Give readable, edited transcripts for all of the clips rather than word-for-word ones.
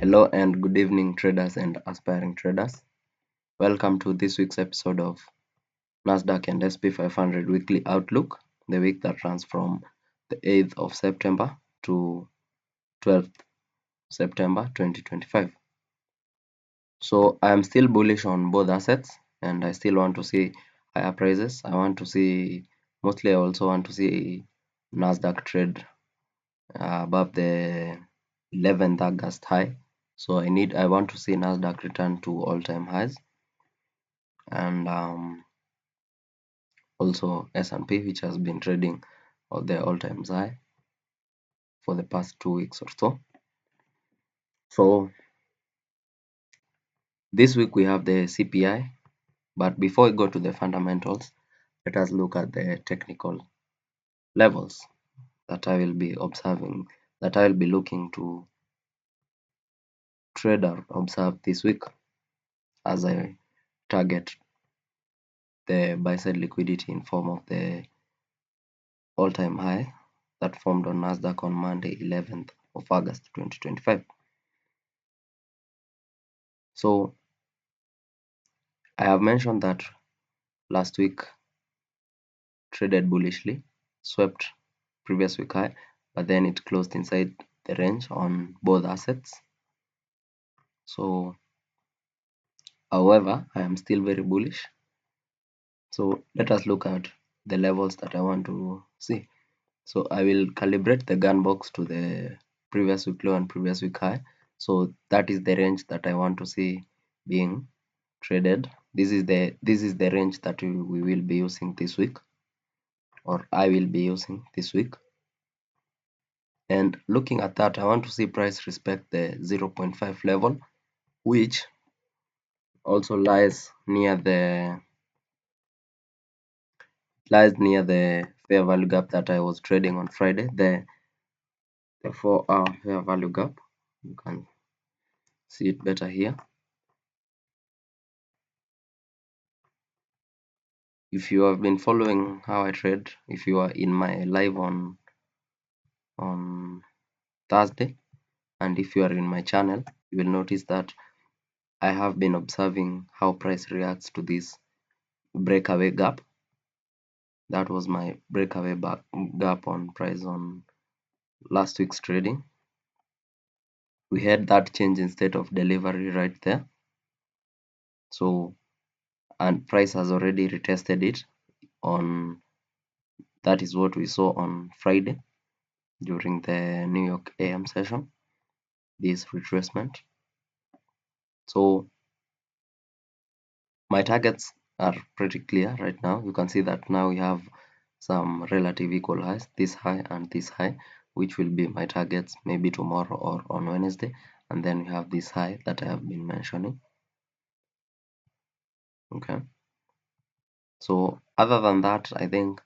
Hello and good evening, traders and aspiring traders. Welcome to this week's episode of NASDAQ and SP 500 Weekly Outlook, the week that runs from the 8th of September to 12th September 2025. So I am still bullish on both assets and I still want to see higher prices. Mostly I also want to see NASDAQ trade above the 11th August high. So I want to see NASDAQ return to all-time highs, and also S&P, which has been trading at the all-time high for the past 2 weeks or so. So this week we have the CPI, but before we go to the fundamentals, let us look at the technical levels that I will be observing, that I will be looking to trade or observe this week as I target the buy side liquidity in form of the all-time high that formed on NASDAQ on Monday 11th of August 2025. So I have mentioned that last week traded bullishly, swept previous week high, but then it closed inside the range on both assets. So however, I am still very bullish. So let us look at the levels that I want to see. So I will calibrate the gun box to the previous week low and previous week high. So that is the range that I want to see being traded. This is the range that we will be using this week, or I will be using this week. And looking at that, I want to see price respect the 0.5 level, which also lies near the fair value gap that I was trading on Friday, the 4-hour fair value gap. You can see it better here. If you have been following how I trade, if you are in my live on Thursday, and if you are in my channel, you will notice that I have been observing how price reacts to this breakaway gap. That was my breakaway gap on price on last week's trading. We had that change in state of delivery right there. So, and price has already retested it on, that is what we saw on Friday during the New York AM session, this retracement. So my targets are pretty clear right now. You can see that now we have some relative equal highs, this high and this high, which will be my targets maybe tomorrow or on Wednesday. And then we have this high that I have been mentioning. Okay. So other than that, I think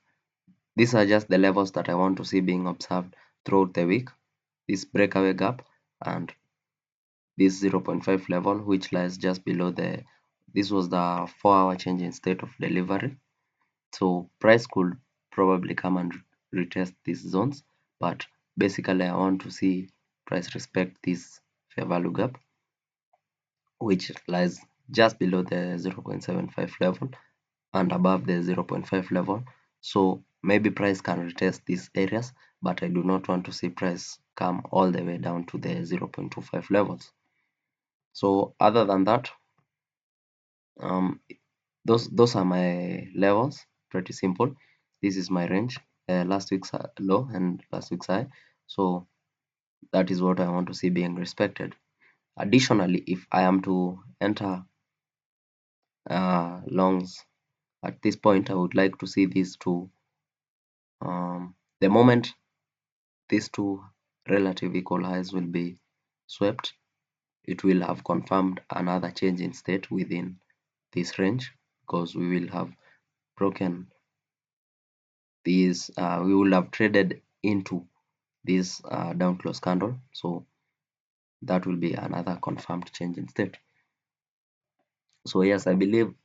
these are just the levels that I want to see being observed throughout the week. This breakaway gap and this 0.5 level, which lies just below this was the 4-hour change in state of delivery. So price could probably come and retest these zones, but basically I want to see price respect this fair value gap, which lies just below the 0.75 level and above the 0.5 level. So maybe price can retest these areas, but I do not want to see price come all the way down to the 0.25 levels. So other than that, those are my levels. Pretty simple. This is my range, last week's low and last week's high. So that is what I want to see being respected. Additionally, if I am to enter longs at this point, I would like to see these two. The moment these two relative equal highs will be swept, it will have confirmed another change in state within this range, because we will have broken these, we will have traded into this down close candle. So that will be another confirmed change in state. So yes, I believe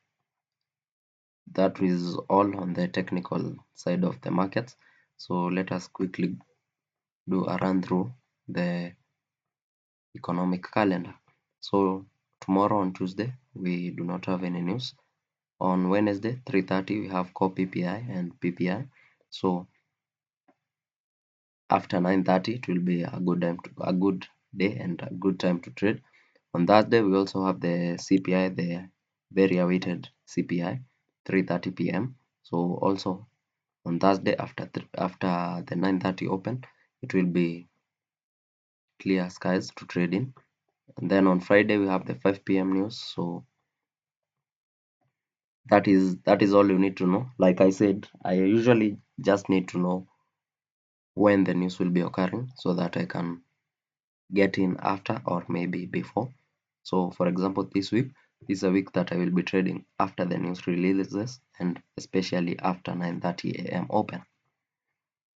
that is all on the technical side of the markets. So let us quickly do a run through the economic calendar. So tomorrow on Tuesday, we do not have any news. On Wednesday, 3:30, we have core PPI and PPI. So after 9:30, it will be a good day and a good time to trade. On Thursday, we also have the CPI, the very awaited CPI, 3:30 p.m. So also on Thursday after the 9:30 open, it will be clear skies to trade in. And then on Friday we have the 5 p.m. news. So that is all you need to know. Like I said, I usually just need to know when the news will be occurring so that I can get in after or maybe before. So for example, this is a week that I will be trading after the news releases and especially after 9:30 a.m. open.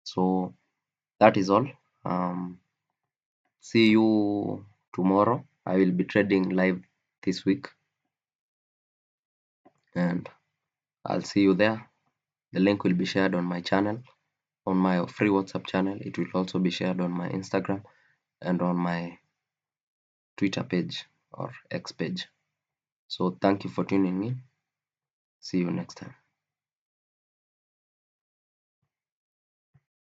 So that is all. See you tomorrow. I will be trading live this week and I'll see you there. The link will be shared on my channel, on my free WhatsApp channel. It will also be shared on my Instagram and on my Twitter page or X page. So thank you for tuning in. See you next time.